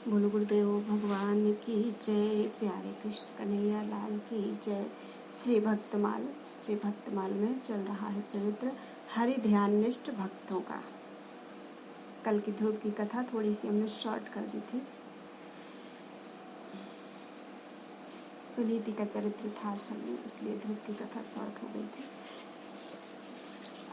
बोलो गुरुदेव भगवान की जय। प्यारे कृष्ण कन्हैया लाल की जय। श्री भक्तमाल में चल रहा है चरित्र हरि ध्याननिष्ठ भक्तों का। कल की धूप की कथा थोड़ी सी हमने शॉर्ट कर दी थी। सुनीति का चरित्र था असल में, इसलिए धूप की कथा शॉर्ट हो गई थी।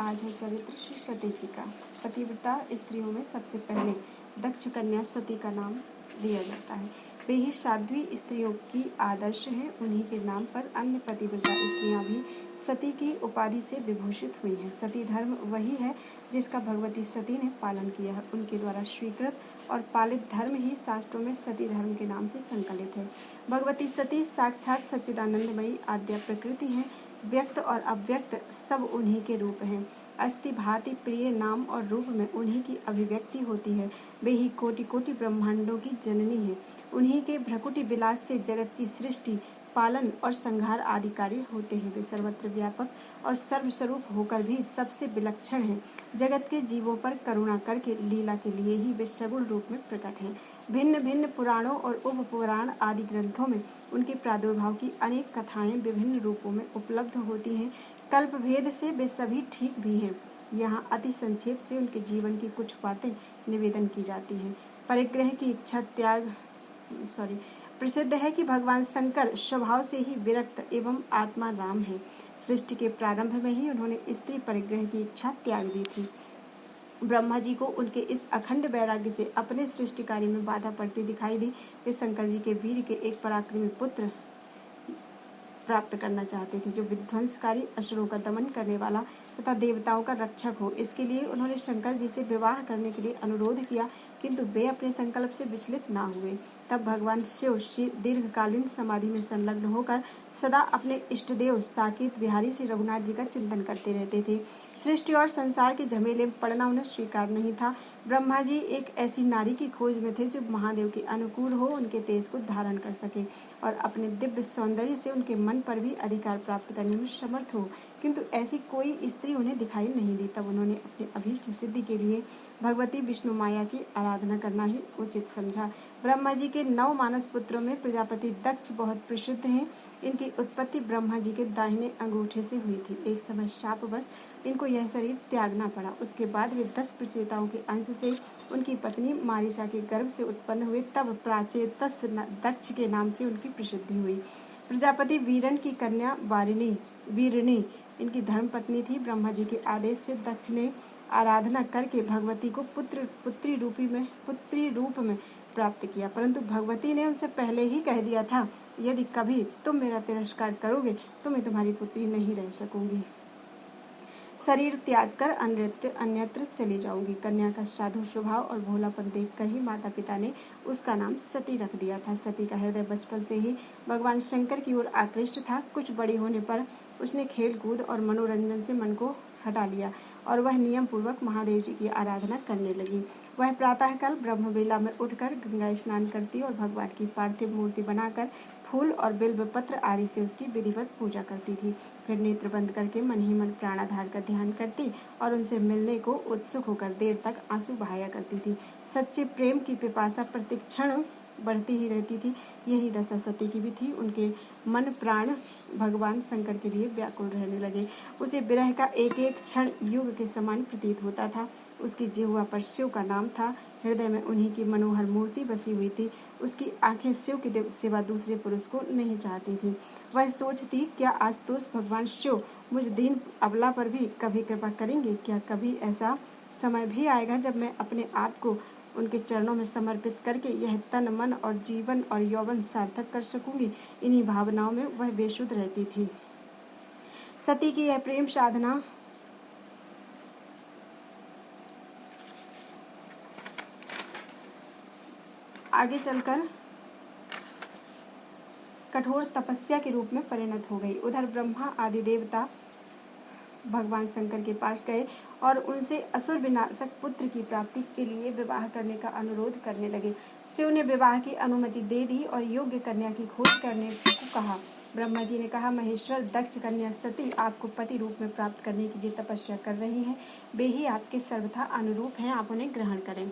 आज है चरित्र श्री सती जी का। पतिव्रता स्त्रियों में सबसे पहले दक्ष कन्या सती का नाम लिया जाता है। वे ही साध्वी स्त्रियों की आदर्श हैं। उन्हीं के नाम पर अन्य पतिव्रता स्त्रियां भी सती की उपाधि से विभूषित हुई हैं। सती धर्म वही है जिसका भगवती सती ने पालन किया है। उनके द्वारा स्वीकृत और पालित धर्म ही शास्त्रों में सती धर्म के नाम से संकलित है। भगवती सती साक्षात सच्चिदानंदमयी आद्या प्रकृति है। व्यक्त और अव्यक्त सब उन्हीं के रूप हैं। अस्ति भांति प्रिय नाम और रूप में उन्हीं की अभिव्यक्ति होती है। वे ही कोटि कोटि ब्रह्मांडों की जननी है। उन्हीं के भ्रकुटि विलास से जगत की सृष्टि, पालन और संहार आदि कार्य होते हैं। वे सर्वत्र व्यापक और सर्वस्वरूप होकर भी सबसे विलक्षण हैं। जगत के जीवों पर करुणा करके लीला के लिए ही वे सगुण रूप में प्रकट हैं। भिन्न भिन्न पुराणों और उप पुराण आदि ग्रंथों में उनके प्रादुर्भाव की अनेक कथाएं विभिन्न रूपों में उपलब्ध होती हैं। कल्प भेद से वे सभी ठीक भी हैं। यहाँ अति संक्षेप से उनके जीवन की कुछ बातें निवेदन की जाती हैं। परिग्रह की इच्छा प्रसिद्ध है कि भगवान शंकर स्वभाव से ही विरक्त एवं आत्मा राम है। सृष्टि के प्रारंभ में ही उन्होंने स्त्री परिग्रह की इच्छा त्याग दी थी। ब्रह्मा जी को उनके इस अखंड वैराग्य से अपने सृष्टि कार्य में बाधा पड़ती दिखाई दी। वे शंकर जी के वीर के एक पराक्रमी पुत्र प्राप्त करना चाहते थे जो विध्वंसकारी असुरों का दमन करने वाला तथा देवताओं का रक्षक हो। इसके लिए उन्होंने शंकर जी से विवाह करने के लिए अनुरोध किया, किंतु वे अपने संकल्प से विचलित न हुए। तब भगवान शिव दीर्घकालीन समाधि में संलग्न होकर सदा अपने इष्टदेव साकेत बिहारी श्री रघुनाथ जी का चिंतन करते रहते थे। सृष्टि और संसार के झमेले में पड़ना उन्हें स्वीकार नहीं था। ब्रह्मा जी एक ऐसी नारी की खोज में थे जो महादेव के अनुकूल हो, उनके तेज को धारण कर सके और अपने दिव्य सौंदर्य से उनके मन पर भी अधिकार प्राप्त करने में समर्थ हो, किंतु ऐसी कोई स्त्री उन्हें दिखाई नहीं दी। तब उन्होंने अपनी अभीष्ट सिद्धि के लिए भगवती विष्णु माया की आराधना करना ही उचित समझा। ब्रह्मा जी के 9 मानस पुत्रों में प्रजापति दक्ष बहुत प्रसिद्ध हैं। इनकी उत्पत्ति ब्रह्मा जी के दाहिने अंगूठे से हुई थी। एक समय शापवश इनको यह शरीर त्यागना पड़ा। उसके बाद वे 10 प्रचेताओं के अंश से उनकी पत्नी मारिसा के गर्भ से उत्पन्न हुए। तब प्राचेतस दक्ष के नाम से उनकी प्रसिद्धि हुई। प्रजापति वीरन की कन्या वीरणी इनकी धर्म पत्नी थी। ब्रह्मा जी के आदेश से दक्ष ने आराधना करके भगवती को पुत्री रूप में प्राप्त किया, परंतु भगवती ने उनसे पहले ही कह दिया था, यदि कभी तुम मेरा तिरस्कार करोगे तो मैं तुम्हारी पुत्री नहीं रह सकूंगी। शरीर त्याग कर अन्यत्र चली जाऊंगी। कन्या का साधु स्वभाव और भोलापन देखकर ही माता पिता ने उसका नाम सती रख दिया था। सती का हृदय बचपन से ही भगवान शंकर की ओर आकृष्ट था। कुछ बड़ी होने पर उसने खेल कूद और मनोरंजन से मन को हटा लिया और वह नियम पूर्वक महादेव जी की आराधना करने लगी। वह प्रातःकाल ब्रह्मवेला में उठकर गंगा स्नान करती और भगवान की पार्थिव मूर्ति बनाकर फूल और बिल्व पत्र आदि से उसकी विधिवत पूजा करती थी। फिर नेत्र बंद करके मन ही मन प्राणाधार का ध्यान करती और उनसे मिलने को उत्सुक होकर देर तक आंसू बहाया करती थी। सच्चे प्रेम की पिपासा प्रतिक्षण बढ़ती ही रहती थी। यही दशा सती की भी थी। उनके मन प्राण भगवान शंकर के लिए व्याकुल रहने लगे। उसे विरह का एक एक क्षण युग के समान प्रतीत होता था। उसकी जिह्वा पर शिव का नाम था। हृदय में उन्हीं की मनोहर मूर्ति बसी हुई थी। उसकी आंखें शिव के सिवा दूसरे पुरुष को नहीं चाहती थी। वह सोचती, क्या आज तो भगवान शिव मुझ दीन अबला पर भी कभी कृपा करेंगे? क्या कभी ऐसा समय भी आएगा जब मैं अपने आप को उनके चरणों में समर्पित करके यह तन मन और जीवन और यौवन सार्थक कर सकूंगी? इन्हीं भावनाओं में वह बेसुध रहती थी। सती की यह प्रेम साधना आगे चलकर कठोर तपस्या के रूप में परिणत हो गई। उधर ब्रह्मा आदि देवता भगवान शंकर के पास गए और उनसे असुर विनाशक पुत्र की प्राप्ति के लिए विवाह करने का अनुरोध करने लगे। शिव ने विवाह की अनुमति दे दी और योग्य कन्या की खोज करने को कहा। ब्रह्मा जी ने कहा, महेश्वर दक्ष कन्या सती आपको पति रूप में प्राप्त करने के लिए तपस्या कर रही हैं। वे ही आपके सर्वथा अनुरूप हैं, आप उन्हें ग्रहण करें।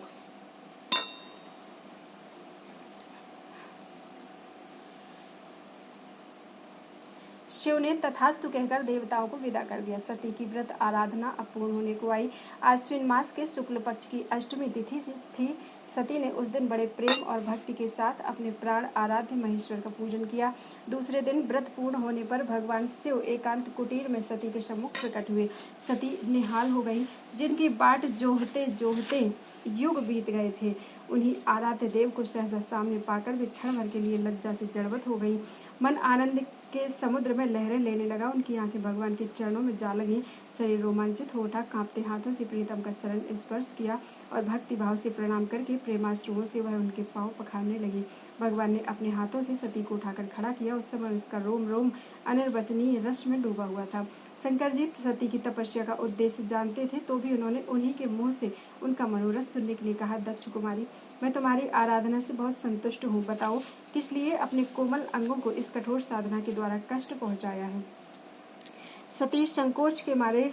शिव ने तथास्तु कहकर देवताओं को विदा कर दिया। सती की व्रत आराधना अपूर्ण होने को आई। आश्विन मास के शुक्ल पक्ष की अष्टमी तिथि थी। सती ने उस दिन बड़े प्रेम और भक्ति के साथ अपने प्राण आराध्य महेश्वर का पूजन किया। दूसरे दिन व्रत पूर्ण होने पर भगवान शिव एकांत कुटीर में सती के सम्मुख प्रकट हुए। सती निहाल हो गई। जिनकी बाट जोहते जोहते युग बीत गए थे, उन्हीं आराध्य देव को सहसा सामने पाकर वे क्षण भर के लिए लज्जा से जड़वत हो गई। मन आनंद के समुद्र में लहरें लेने लगा। उनकी आंखें भगवान के चरणों में जा लगी। शरीर रोमांचित हो उठा। कांपते हाथों से प्रीतम का चरण स्पर्श किया और भक्ति भाव से प्रणाम करके प्रेमाश्रुओं से वह उनके पांव पखारने लगी। भगवान ने अपने हाथों से सती को उठाकर खड़ा किया। उस समय उसका रोम रोम अनिर्वचनीय रस में डूबा हुआ था। शंकर जी सती की तपस्या का उद्देश्य जानते थे, तो भी उन्होंने उन्हीं के मुंह से उनका मनोरथ सुनने के लिए कहा, दक्ष कुमारी, मैं तुम्हारी आराधना से बहुत संतुष्ट हूँ। बताओ किस लिए अपने कोमल अंगों को इस कठोर साधना के द्वारा कष्ट पहुंचाया है। सती संकोच के मारे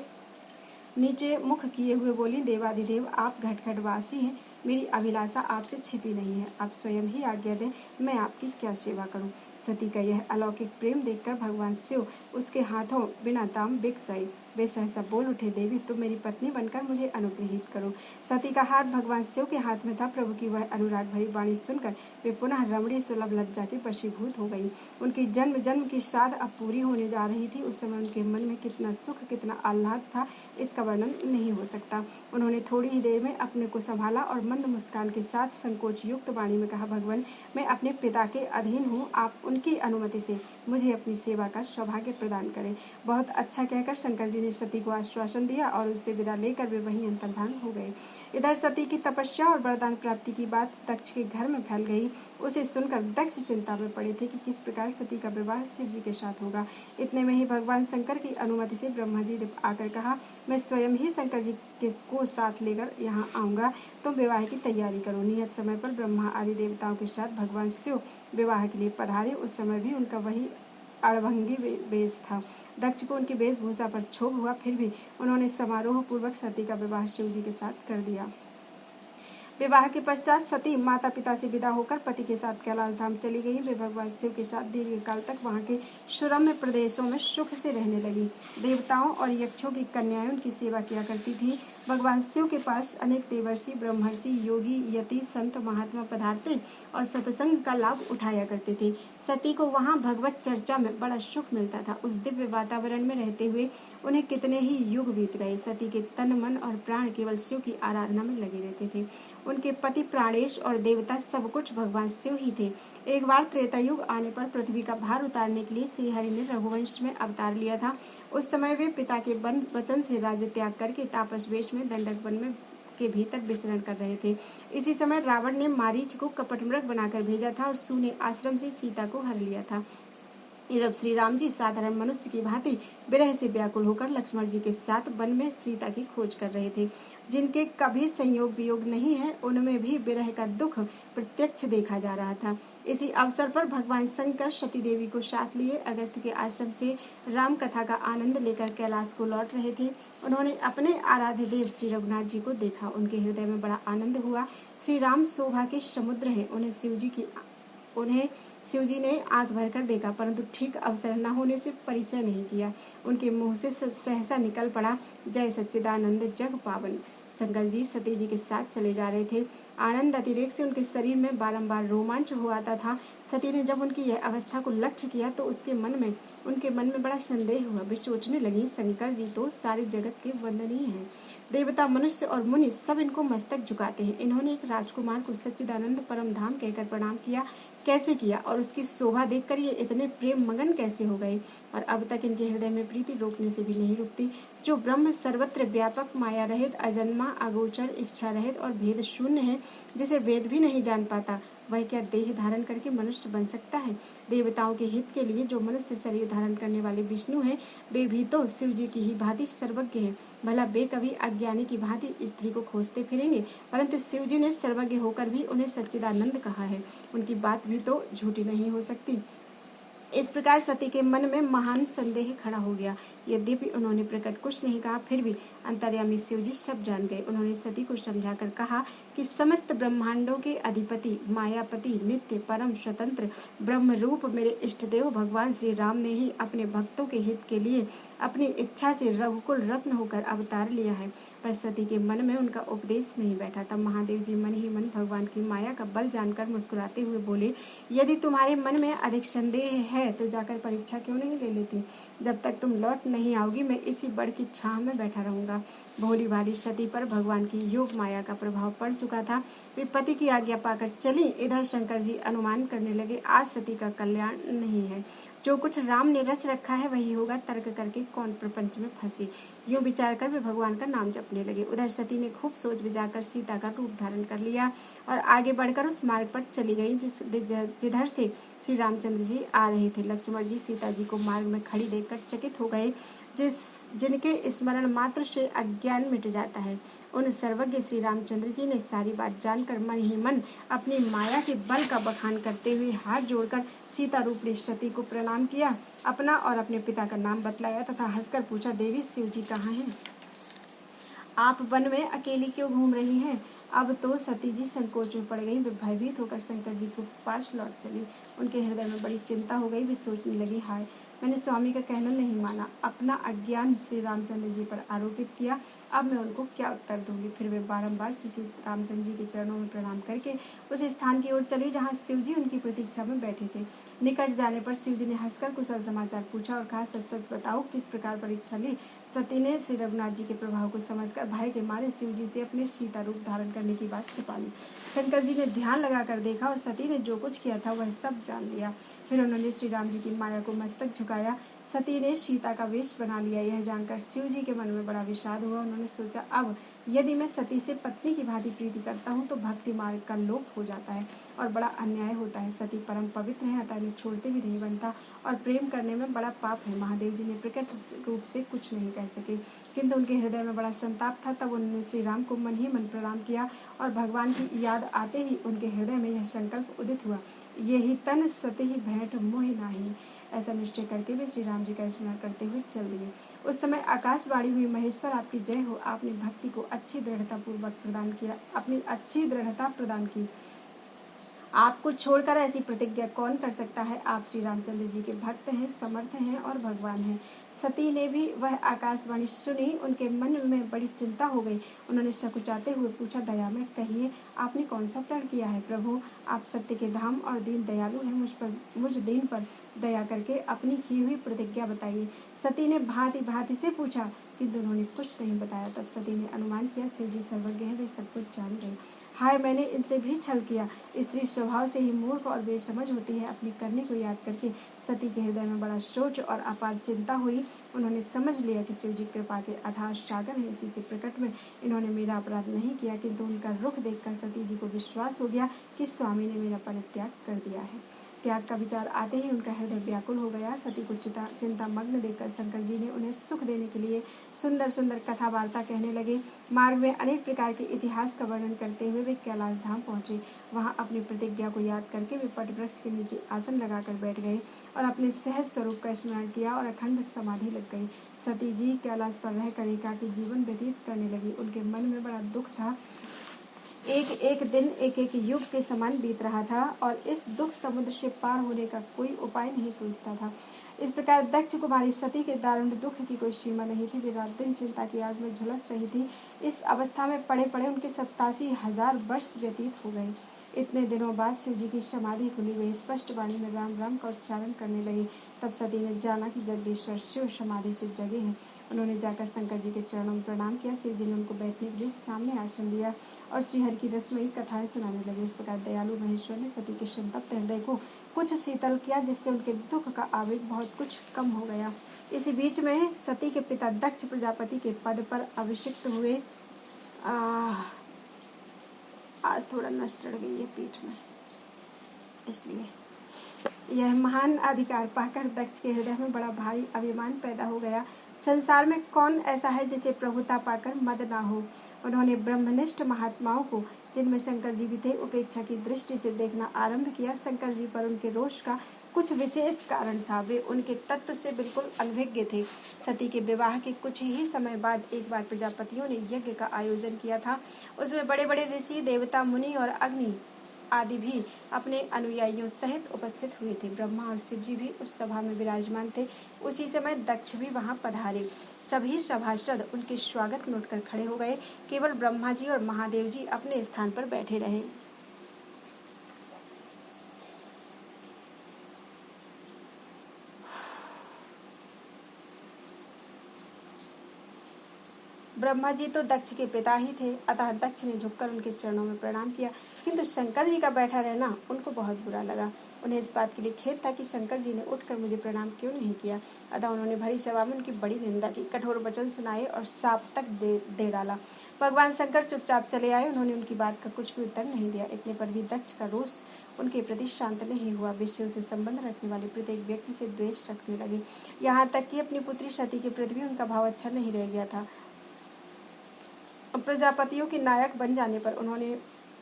नीचे मुख किए हुए बोली, देवादिदेव, आप घटघटवासी हैं। मेरी अभिलाषा आपसे छिपी नहीं है। आप स्वयं ही आज्ञा दें, मैं आपकी क्या सेवा करूं। सती का यह अलौकिक प्रेम देखकर भगवान शिव उसके हाथों बिना दाम बिक गए। वे सहसा बोल उठे, देवी, तुम मेरी पत्नी बनकर मुझे अनुग्रहित करो। सती का हाथ भगवान शिव के हाथ में था। प्रभु की वह अनुराग भरी वाणी सुनकर वे पुनः रमणी सुलभ लज्जा के वशीभूत हो गई। उनकी जन्म जन्म की श्राद्ध अब पूरी होने जा रही थी। उस समय उनके मन में कितना सुख, कितना आह्लाद था, इसका वर्णन नहीं हो सकता। उन्होंने थोड़ी ही देर में अपने को संभाला और मंद मुस्कान के साथ संकोच युक्त वाणी में कहा, भगवान, मैं अपने पिता के अधीन हूँ। आप उनकी अनुमति से मुझे अपनी सेवा का सौभाग्य प्रदान करें। बहुत अच्छा कहकर शंकर जी ने सती को आश्वासन दिया और उससे विदा लेकर वे वहीं अंतर्धान हो गए। इधर सती की तपस्या और वरदान प्राप्ति की बात दक्ष के घर में फैल गई। उसे सुनकर दक्ष चिंता में पड़े थे कि किस प्रकार सती का विवाह शिव जी के साथ होगा। इतने में ही भगवान शंकर की अनुमति से ब्रह्मा जी ने आकर कहा, मैं स्वयं ही शंकर जी को साथ लेकर यहाँ आऊँगा। तुम विवाह की तैयारी करो। नियत समय पर ब्रह्मा आदि देवताओं के साथ भगवान शिव विवाह के लिए पधारे। उस समय भी उनका वही अड़भंगी वेश था। दक्ष को उनकी वेशभूषा पर क्षोभ हुआ, फिर भी उन्होंने समारोह पूर्वक सती का विवाह शिव जी के साथ कर दिया। विवाह के पश्चात सती माता पिता से विदा होकर पति के साथ कैलाश धाम चली गई। वे भगवान शिव के साथ दीर्घ काल तक वहां के सुरम्य प्रदेशों में सुख से रहने लगी। देवताओं और यक्षों की कन्याएं उनकी सेवा किया करती थी। भगवान शिव के पास अनेक देवर्षि, ब्रह्मर्षि, योगी, यति, संत, महात्मा पधारते और सत्संग का लाभ उठाया करते थे। सती को वहां भगवत चर्चा में बड़ा सुख मिलता था। उस दिव्य वातावरण में रहते हुए उन्हें कितने ही युग बीत गए। सती के तन, मन और प्राण केवल शिव की आराधना में लगे रहते थे। उनके पति प्राणेश और देवता सब कुछ भगवान शिव ही थे। एक बार त्रेता युग आने पर पृथ्वी का भार उतारने के लिए श्री हरि ने रघुवंश में अवतार लिया था। उस समय वे पिता के वचन से राज्य त्याग करके तापस वेश में दंडक वन में के भीतर विचरण कर रहे थे। इसी समय रावण ने मारीच को कपटमृग बनाकर भेजा था और सू ने आश्रम से सीता को हर लिया था। जब श्री राम जी साधारण मनुष्य की भांति विरह से व्याकुल होकर लक्ष्मण जी के साथ वन में सीता की खोज कर रहे थे। जिनके कभी संयोग वियोग नहीं है, उनमें भी विरह का दुख प्रत्यक्ष देखा जा रहा था। इसी अवसर पर भगवान शंकर सती देवी को साथ लिए अगस्त के आश्रम से राम कथा का आनंद लेकर कैलाश को लौट रहे थे। उन्होंने अपने आराध्य देव श्री रघुनाथ जी को देखा। उनके हृदय में बड़ा आनंद हुआ। श्री राम शोभा के समुद्र हैं। उन्हें शिवजी ने आंख भरकर देखा, परंतु ठीक अवसर न होने से परिचय नहीं किया। उनके मुंह से सहसा निकल पड़ा, जय सच्चिदानंद जग पावन। शंकर जी सती जी के साथ चले जा रहे थे। आनंद अतिरेक से उनके शरीर में बारंबार रोमांच हो आता था। सती ने जब उनकी यह अवस्था को लक्ष्य किया तो उनके मन में बड़ा संदेह हुआ। वे सोचने लगी, शंकर जी तो सारे जगत के वंदनीय हैं। देवता, मनुष्य और मुनि सब इनको मस्तक झुकाते हैं। इन्होंने एक राजकुमार को सच्चिदानंद परम धाम कहकर प्रणाम किया, कैसे किया, और उसकी शोभा देखकर ये इतने प्रेम मगन कैसे हो गए। और अब तक इनके हृदय में प्रीति रोकने से भी नहीं रुकती। जो ब्रह्म सर्वत्र व्यापक, माया रहित, अजन्मा, अगोचर, इच्छा रहित और भेद शून्य है, जिसे वेद भी नहीं जान पाता, वह क्या देह धारण करके मनुष्य बन सकता है। देवताओं के हित के लिए जो मनुष्य शरीर धारण करने वाले विष्णु हैं, वे भी तो शिव जी की ही भांति सर्वज्ञ हैं। भला वे कभी अज्ञानी की भांति स्त्री को खोजते फिरेंगे, परंतु शिव जी ने सर्वज्ञ होकर भी उन्हें सच्चिदानंद कहा है। उनकी बात भी तो झूठी नहीं हो सकती। इस प्रकार सती के मन में महान संदेह खड़ा हो गया। यद्यपि उन्होंने प्रकट कुछ नहीं कहा, फिर भी अंतर्यामी शिव जी सब जान गए। उन्होंने सती को समझाकर कहा कि समस्त ब्रह्मांडों के अधिपति, मायापति, नित्य, परम, स्वतंत्र ब्रह्म रूप मेरे इष्टदेव भगवान श्री राम ने ही अपने भक्तों के हित के लिए अपनी इच्छा से रघुकुल रत्न होकर अवतार लिया है। पर सती के मन में उनका उपदेश नहीं बैठा। तब महादेव जी मन ही मन भगवान की माया का बल जानकर मुस्कुराते हुए बोले, यदि तुम्हारे मन में अधिक संदेह है तो जाकर परीक्षा क्यों नहीं ले लेती। जब तक तुम लौट नहीं आओगी मैं इसी बड़ की छांव में बैठा रहूंगा। भोली भाली सती पर भगवान की योग माया का प्रभाव पड़ चुका था। वे पति की आज्ञा पाकर चली। इधर शंकर जी अनुमान करने लगे, आज सती का कल्याण नहीं है। जो कुछ राम ने रच रखा है वही होगा, तर्क करके कौन प्रपंच में फंसी। यूं विचार कर वे भगवान का नाम जपने लगे। उधर सती ने खूब सोच विचार कर सीता का रूप धारण कर लिया और आगे बढ़कर उस मार्ग पर चली गई जिधर से श्री रामचंद्र जी आ रहे थे। लक्ष्मण जी सीता जी को मार्ग में खड़ी देखकर चकित हो गए। जिनके स्मरण मात्र से अज्ञान मिट जाता है, उन सर्वज्ञ श्री रामचंद्र जी ने सारी बात जानकर मन ही मन अपनी माया के बल का बखान करते हुए हाथ जोड़कर सीता रूपणी सती को प्रणाम किया, अपना और अपने पिता का नाम बतलाया तथा हंसकर पूछा, देवी शिव जी कहाँ हैं? आप वन में अकेली क्यों घूम रही हैं? अब तो सती जी संकोच में पड़ गई। वे भयभीत होकर शंकर जी को पास लौट चली। उनके हृदय में बड़ी चिंता हो गई। वे सोचने लगी, हाय मैंने स्वामी का कहना नहीं माना, अपना अज्ञान श्री रामचंद्र जी पर आरोपित किया, अब मैं उनको क्या उत्तर दूंगी। फिर वे बारंबार श्री रामचंद्र जी के चरणों में प्रणाम करके उस स्थान की ओर चली जहाँ शिव जी उनकी प्रतीक्षा में बैठे थे। निकट जाने पर शिव जी ने हंसकर कुशल समाचार पूछा और कहा, सच सच बताओ किस प्रकार परीक्षा ली। सती ने श्री रघुनाथ जी के प्रभाव को समझकर भय के मारे शिव जी से अपने सीता रूप धारण करने की बात छिपा ली। शंकर जी ने ध्यान लगाकर देखा और सती ने जो कुछ किया था वह सब जान लिया। फिर उन्होंने श्री राम जी की माया को मस्तक झुकाया। सती ने सीता का वेश बना लिया। यह जानकर शिव जी के मन में बड़ा विषाद हुआ। उन्होंने सोचा, अब यदि मैं सती से पत्नी की भांति प्रीति करता हूँ तो भक्ति मार्ग का लोप हो जाता है और बड़ा अन्याय होता है। सती परम पवित्र है, अतः इन्हें छोड़ते भी नहीं बनता और प्रेम करने में बड़ा पाप है। महादेव जी ने प्रकट रूप से कुछ नहीं कह सके, किंतु उनके हृदय में बड़ा संताप था। तब उन्होंने श्री राम को मन ही मन प्रणाम किया और भगवान की याद आते ही उनके हृदय में यह संकल्प उदित हुआ, यही तन सती ही भेंट मोहि नाही। ऐसा निश्चय करके वे श्री राम जी का स्मरण करते हुए चल दिए। उस समय आकाशवाणी हुई, महेश्वर आपकी जय हो, आपने भक्ति को अच्छी दृढ़ता पूर्वक प्रदान किया, अपनी अच्छी दृढ़ता प्रदान की। आपको छोड़कर ऐसी प्रतिज्ञा कौन कर सकता है। आप श्री रामचंद्र जी के भक्त हैं, समर्थ हैं और भगवान हैं। सती ने भी वह आकाशवाणी सुनी। उनके मन में बड़ी चिंता हो गई। उन्होंने सकुचाते हुए पूछा, दया में कहिए आपने कौन सा प्रण किया है। प्रभु आप सत्य के धाम और दीन दयालु हैं, मुझ दीन पर दया करके अपनी की हुई प्रतिज्ञा बताइए। सती ने भांति भांति से पूछा किंतु उन्होंने कुछ नहीं बताया। तब सती ने अनुमान किया, शिव जी सर्वज्ञ हैं, वे सब कुछ जान गए। हाय मैंने इनसे भी छल किया। स्त्री स्वभाव से ही मूर्ख और बेसमझ होती है। अपनी करनी को याद करके सती के हृदय में बड़ा सोच और अपार चिंता हुई। उन्होंने समझ लिया कि शिव जी कृपा के अथाह सागर है, इसी से प्रकट में इन्होंने मेरा अपराध नहीं किया। किंतु उनका रुख देखकर सती जी को विश्वास हो गया कि स्वामी ने मेरा परित्याग कर दिया है। त्याग का विचार आते ही उनका हृदय व्याकुल हो गया। सती को चिंता मग्न देखकर शंकर जी ने उन्हें सुख देने के लिए सुंदर सुंदर कथा वार्ता कहने लगे। मार्ग में अनेक प्रकार के इतिहास का वर्णन करते हुए वे कैलाश धाम पहुंचे। वहां अपनी प्रतिज्ञा को याद करके वे वट वृक्ष के नीचे आसन लगाकर बैठ गए और अपने सहज स्वरूप का स्मरण किया और अखंड समाधि लग गई। सती जी कैलाश पर रहकर एकाकी जीवन व्यतीत करने लगी। उनके मन में बड़ा दुख था। एक एक दिन एक एक युग के समान बीत रहा था और इस दुख समुद्र से पार होने का कोई उपाय नहीं सोचता था। इस प्रकार दक्ष कुमारी सती के दारुण दुख की कोई सीमा नहीं थी। वे रात दिन चिंता की आग में झुलस रही थी। इस अवस्था में पड़े पड़े उनके 87,000 वर्ष व्यतीत हो गए। इतने दिनों बाद शिव जी की समाधि खुली। वे स्पष्ट वाणी में राम राम का उच्चारण करने लगी। तब सती ने जाना कि जगदीश्वर शिव समाधि से जगे हैं। उन्होंने जाकर शंकर जी के चरणों में प्रणाम किया। शिव जी ने उनको बैठने के लिए सामने आसन दिया और श्रीहरि की रसमयी कथाएं सुनाने लगे। इस प्रकार दयालु महेश्वर ने सती के संतप्त हृदय को कुछ शीतल किया, जिससे उनके दुख का आवेग बहुत कुछ कम हो गया। इसी बीच में सती के पिता दक्ष प्रजापति के पद पर अभिषिक्त हुए। आज थोड़ा नस चढ़ गई है पीठ में, इसलिए यह महान अधिकार पाकर दक्ष के हृदय में बड़ा भारी अभिमान पैदा हो गया। संसार में कौन ऐसा है जिसे प्रभुता पाकर मद ना हो। उन्होंने ब्रह्मनिष्ठ महात्माओं को, जिनमें शंकर जी भी थे, उपेक्षा की दृष्टि से देखना आरंभ किया। शंकर जी पर उनके रोष का कुछ विशेष कारण था। वे उनके तत्व से बिल्कुल अनभिज्ञ थे। सती के विवाह के कुछ ही समय बाद एक बार प्रजापतियों ने यज्ञ का आयोजन किया था। उसमें बड़े बड़े ऋषि, देवता, मुनि और अग्नि आदि भी अपने अनुयायियों सहित उपस्थित हुए थे। ब्रह्मा और शिव जी भी उस सभा में विराजमान थे। उसी समय दक्ष भी वहां पधारे। सभी सभासद उनके स्वागत में उठकर खड़े हो गए। केवल ब्रह्मा जी और महादेव जी अपने स्थान पर बैठे रहे। ब्रह्मा जी तो दक्ष के पिता ही थे, अतः दक्ष ने झुककर उनके चरणों में प्रणाम किया। किंतु शंकर जी का बैठा रहना उनको बहुत बुरा लगा। उन्हें इस बात के लिए खेद था कि शंकर जी ने उठकर मुझे प्रणाम क्यों नहीं किया। अतः उन्होंने भरी सभा में उनकी बड़ी निंदा की, कठोर वचन सुनाए और शाप तक दे डाला। भगवान शंकर चुपचाप चले आए। उन्होंने उनकी बात का कुछ भी उत्तर नहीं दिया। इतने पर भी दक्ष का रोष उनके प्रति शांत नहीं हुआ। विषयों से संबंध रखने वाले प्रत्येक व्यक्ति से द्वेष रखने लगे। यहाँ तक कि अपनी पुत्री सती के प्रति भी उनका भाव अच्छा नहीं रह गया था। प्रजापतियों के नायक बन जाने पर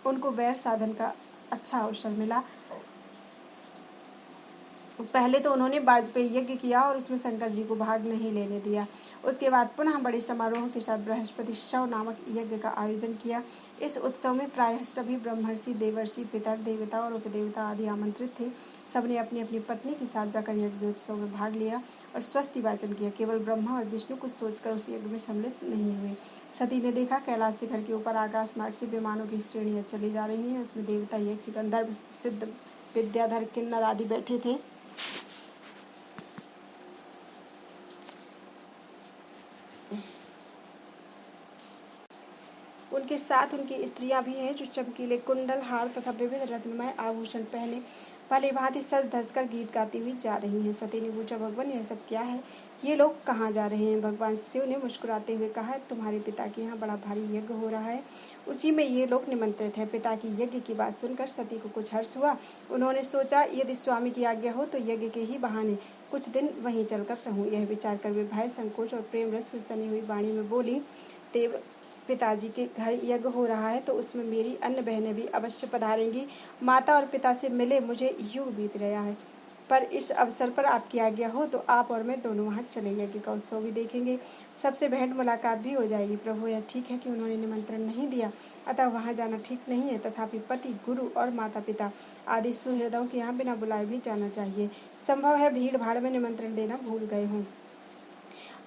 उनको वैर साधन का अच्छा अवसर मिला। पहले तो उन्होंने वाजपेयी यज्ञ किया और उसमें शंकर जी को भाग नहीं लेने दिया। उसके बाद पुनः बड़े समारोह के साथ बृहस्पति शव नामक यज्ञ का आयोजन किया। इस उत्सव में प्रायः सभी ब्रह्मर्षि, देवर्षि, पितर, देवता और उपदेवता आदि आमंत्रित थे। सबने अपनी अपनी पत्नी के साथ जाकर यज्ञ उत्सव में भाग लिया और स्वस्ति वाचन किया। केवल ब्रह्मा और विष्णु कुछ सोचकर उस यज्ञ में सम्मिलित नहीं हुए। सती ने देखा कैलाश शिखर के ऊपर आकाश मार्ग से विमानों की श्रेणियां चली जा रही हैं। उसमें देवता, यक्ष, गंधर्व, सिद्ध, विद्याधर, किन्नर आदि बैठे थे। उनके साथ उनकी स्त्रियां भी हैं जो चमकीले कुंडल, हार तथा विविध रत्नमय आभूषण पहने भली भांति सज धज कर गीत गाती हुई जा रही हैं। सती ने पूछा, भगवान यह सब क्या है? ये लोग कहाँ जा रहे हैं? भगवान शिव ने मुस्कुराते हुए कहा, तुम्हारे पिता के यहाँ बड़ा भारी यज्ञ हो रहा है, उसी में ये लोग निमंत्रित हैं। पिता की यज्ञ की बात सुनकर सती को कुछ हर्ष हुआ। उन्होंने सोचा, यदि स्वामी की आज्ञा हो तो यज्ञ के ही बहाने कुछ दिन वहीं चलकर रहूं। यह विचार कर वे भय, संकोच और प्रेम रस में सनी हुई वाणी में बोली, देव पिताजी के घर यज्ञ हो रहा है तो उसमें मेरी अन्य बहनें भी अवश्य पधारेंगी। माता और पिता से मिले मुझे युग बीत गया है, पर इस अवसर पर आपकी आज्ञा हो तो आप और मैं दोनों वहां चले यज्ञ का उत्सव भी देखेंगे, सबसे भेंट मुलाकात भी हो जाएगी। प्रभु, यह ठीक है कि उन्होंने निमंत्रण नहीं दिया, अतः वहां जाना ठीक नहीं है। तथापि पति, गुरु और माता पिता आदि सुहृदों के यहाँ बिना बुलाए भी जाना चाहिए। संभव है भीड़ भाड़ में निमंत्रण देना भूल गए हों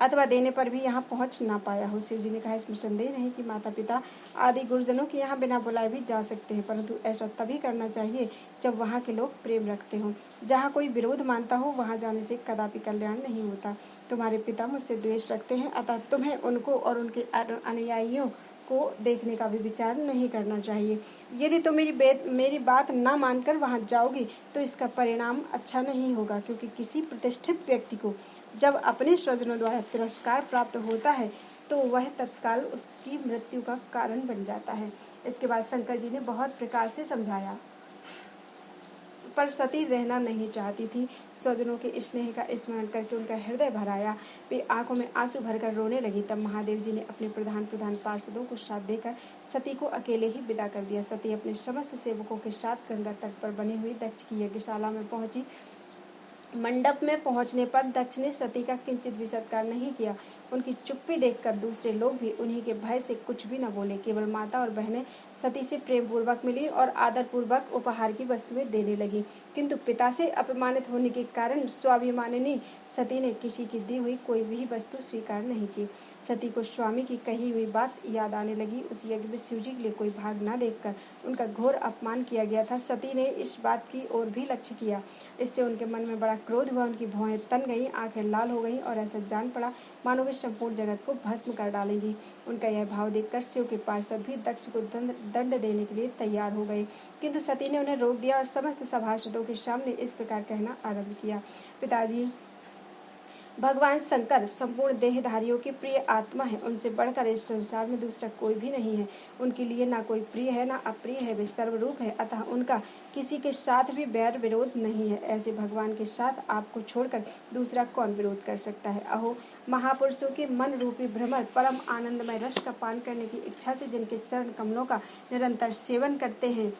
अथवा देने पर भी यहाँ पहुँच ना पाया हो। शिव जी ने कहा, इसमें संदेह नहीं कि माता पिता आदि गुरुजनों के यहाँ बिना बुलाए भी जा सकते हैं, परंतु ऐसा तभी करना चाहिए जब वहाँ के लोग प्रेम रखते हों। जहाँ कोई विरोध मानता हो वहाँ जाने से कदापि कल्याण नहीं होता। तुम्हारे पिता मुझसे द्वेष रखते हैं, अतः तुम्हें उनको और उनके अनुयायियों को देखने का भी विचार नहीं करना चाहिए। यदि तुम मेरी बात ना मानकर वहाँ जाओगी तो इसका परिणाम अच्छा नहीं होगा, क्योंकि किसी प्रतिष्ठित व्यक्ति को जब अपने स्वजनों द्वारा तिरस्कार प्राप्त होता है तो वह तत्काल उसकी मृत्यु का कारण बन जाता है। इसके बाद शंकर जी ने बहुत प्रकार से समझाया, पर सती रहना नहीं चाहती थी। स्वजनों के स्नेह का स्मरण करके उनका हृदय भर आया। वे आंखों में आंसू भरकर रोने लगी। तब महादेव जी ने अपने प्रधान पार्षदों को साथ देकर सती को अकेले ही विदा कर दिया। सती अपने समस्त सेवकों के साथ गंगा तट पर बनी हुई दक्ष की यज्ञशाला में पहुंची। मंडप में पहुंचने पर दक्ष ने सती का किंचित भी सत्कार नहीं किया। उनकी चुप्पी देखकर दूसरे लोग भी उन्हीं के भय से कुछ भी न बोले। केवल माता और बहनें सती से प्रेम पूर्वक मिली और आदर पूर्वक उपहार की वस्तुएं देने लगी, किंतु पिता से अपमानित होने के कारण स्वाभिमानिनी सती ने किसी की दी हुई कोई भी वस्तु स्वीकार नहीं की। सती को स्वामी की कही हुई बात याद आने लगी। उस यज्ञ में शिव जी के लिए कोई भाग न देखकर उनका घोर अपमान किया गया था। सती ने इस बात की ओर भी लक्ष्य किया। इससे उनके मन में बड़ा क्रोध हुआ। उनकी भौहें तन गईं, आंखें लाल हो गईं और ऐसा जान पड़ा मानो वे संपूर्ण जगत को भस्म कर डालेंगी। उनका यह भाव देखकर शिव के पार्षद भी दक्ष को दंड देने के लिए तैयार हो गए, किंतु सती ने उन्हें रोक दिया और समस्त सभासदों के सामने इस प्रकार कहना आरंभ किया, पिताजी, भगवान शंकर संपूर्ण देहधारियों की प्रिय आत्मा है। उनसे बढ़कर इस संसार में दूसरा कोई भी नहीं है। उनके लिए ना कोई प्रिय है ना अप्रिय है। वे सर्वरूप है, अतः उनका किसी के साथ भी बैर विरोध नहीं है। ऐसे भगवान के साथ आपको छोड़कर दूसरा कौन विरोध कर सकता है? अहो, महापुरुषों के मन रूपी भ्रमर परम आनंदमय रस का पान करने की इच्छा से जिनके चरण कमलों का निरंतर सेवन करते हैं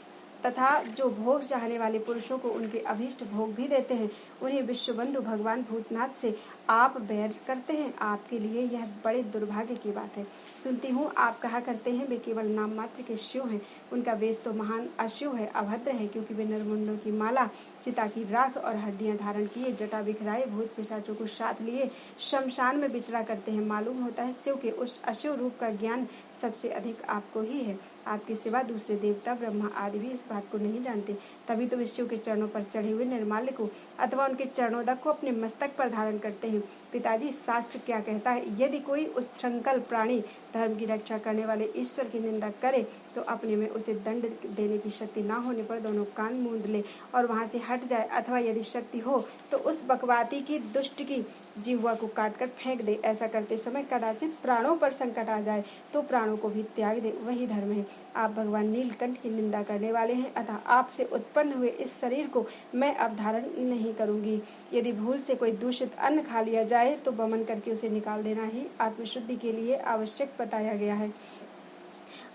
तथा जो भोग चाहने वाले पुरुषों को उनके अभीष्ट भोग भी देते हैं, उन्हें विश्वबंधु भगवान भूतनाथ से आप बैर करते हैं। आपके लिए यह बड़े दुर्भाग्य की बात है। सुनती हूँ आप कहा करते हैं वे केवल नाम मात्र के शिव हैं। उनका वेश तो महान अशिव है, अभद्र है, क्योंकि वे नरमुंडों की माला, चिता की राख और हड्डियां धारण किए, जटा बिखराए, भूत पिशाचों को साथ लिए शमशान में विचरा करते हैं। मालूम होता है शिव के उस अशिव रूप का ज्ञान सबसे अधिक आपको ही है। आपके सिवा दूसरे देवता, ब्रह्मा आदि भी इस बात को नहीं जानते। तभी तो वे शिव के चरणों पर चढ़े हुए निर्माल्य को अथवा उनके चरणोदक को अपने मस्तक पर धारण करते हैं। पिताजी, शास्त्र क्या कहता है? यदि कोई उच्छृंखल प्राणी धर्म की रक्षा करने वाले ईश्वर की निंदा करे तो अपने में उसे दंड देने की शक्ति ना होने पर दोनों कान मूंद ले और वहां से हट जाए, अथवा यदि शक्ति हो तो उस बकवाती की दुष्ट की जिह्वा को काटकर फेंक दे। ऐसा करते समय कदाचित प्राणों पर संकट आ जाए तो प्राणों को भी त्याग दे, वही धर्म है। आप भगवान नीलकंठ की निंदा करने वाले हैं, अतः आपसे उत्पन्न हुए इस शरीर को मैं अब धारण नहीं करूंगी। यदि भूल से कोई दूषित अन्न खा लिया जाए तो वमन करके उसे निकाल देना ही आत्मशुद्धि के लिए आवश्यक बताया गया है।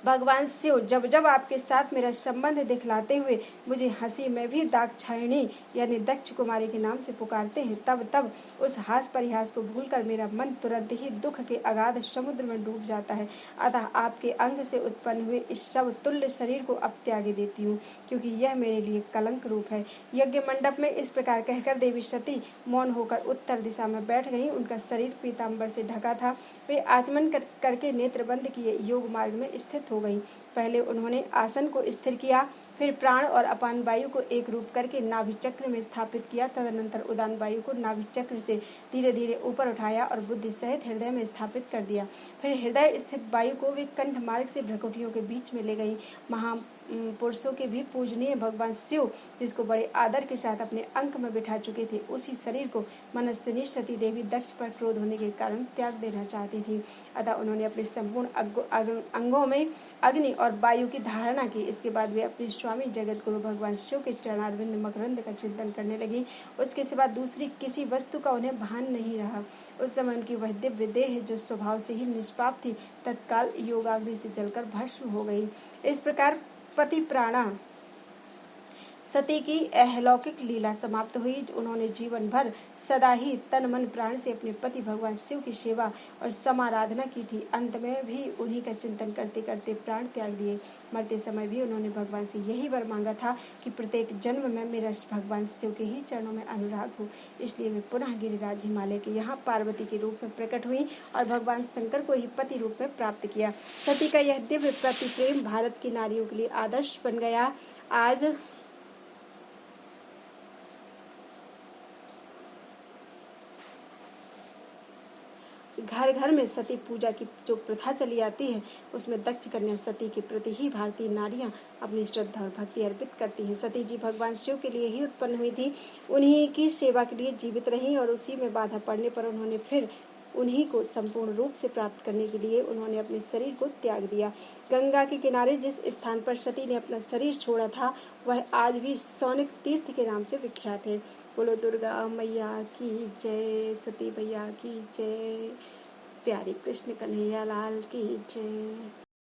भगवान शिव जब जब आपके साथ मेरा संबंध दिखलाते हुए मुझे हंसी में भी दाक्षायणी यानी दक्ष कुमारी के नाम से पुकारते हैं, तब तब उस हास परिहास को भूलकर मेरा मन तुरंत ही दुख के अगाध समुद्र में डूब जाता है। अतः आपके अंग से उत्पन्न हुए इस शव तुल्य शरीर को अब त्याग देती हूँ, क्योंकि यह मेरे लिए कलंक रूप है। यज्ञ मंडप में इस प्रकार कहकर देवी सती मौन होकर उत्तर दिशा में बैठ गई। उनका शरीर पीताम्बर से ढका था। वे आचमन करके नेत्र बंद किए योग मार्ग में स्थित हो गई। पहले उन्होंने आसन को स्थिर किया, फिर प्राण और अपान वायु को एक रूप करके नाभि चक्र में स्थापित किया। तदनंतर उदान वायु को नाभि चक्र से धीरे धीरे ऊपर उठाया और बुद्धि सहित हृदय में स्थापित कर दिया। फिर हृदय स्थित वायु को वे कंठ मार्ग से भ्रकुटियों के बीच में ले गई। महापुरुषों के भी पूजनीय भगवान शिव, जिसको बड़े आदर के साथ अपने अंक में बिठा चुके थे, उसी शरीर को मनस्विनी सती देवी दक्ष पर क्रोध होने के कारण त्याग देना चाहती थी। अतः उन्होंने अपने संपूर्ण अंगों में अग्नि और वायु की धारणा की। इसके बाद वे अपने स्वामी जगत गुरु भगवान शिव के चरणारविंद मकरंद का चिंतन करने लगी। उसके सिवा दूसरी किसी वस्तु का उन्हें भान नहीं रहा। उस समय उनकी वह दिव्य देह जो स्वभाव से ही निष्पाप थी, तत्काल योगाग्नि से जलकर भस्म हो गई। इस प्रकार पति प्राणा सती की अलौकिक लीला समाप्त हुई। उन्होंने जीवन भर सदा ही तन मन प्राण से अपने पति भगवान शिव की सेवा और समाराधना की थी। अंत में भी उन्हीं का चिंतन करते करते प्राण त्याग दिए। मरते समय भी उन्होंने भगवान से यही वर मांगा था कि प्रत्येक जन्म में मेरा भगवान शिव के ही चरणों में अनुराग हो। इसलिए वे पुनः गिरिराज हिमालय के यहाँ पार्वती के रूप में प्रकट हुई और भगवान शंकर को ही पति रूप में प्राप्त किया। सती का यह दिव्य पति प्रेम भारत की नारियों के लिए आदर्श बन गया। आज घर घर में सती पूजा की जो प्रथा चली आती है, उसमें दक्ष कन्या सती के प्रति ही भारतीय नारियां अपनी श्रद्धा और भक्ति अर्पित करती हैं। सती जी भगवान शिव के लिए ही उत्पन्न हुई थी, उन्हीं की सेवा के लिए जीवित रहीं और उसी में बाधा पड़ने पर उन्होंने फिर उन्हीं को संपूर्ण रूप से प्राप्त करने के लिए उन्होंने अपने शरीर को त्याग दिया। गंगा के किनारे जिस स्थान पर सती ने अपना शरीर छोड़ा था, वह आज भी सौनिक तीर्थ के नाम से विख्यात है। बोलो दुर्गा मैया की जय, सती मैया की जय, प्यारी कृष्ण कन्हैया लाल की जय।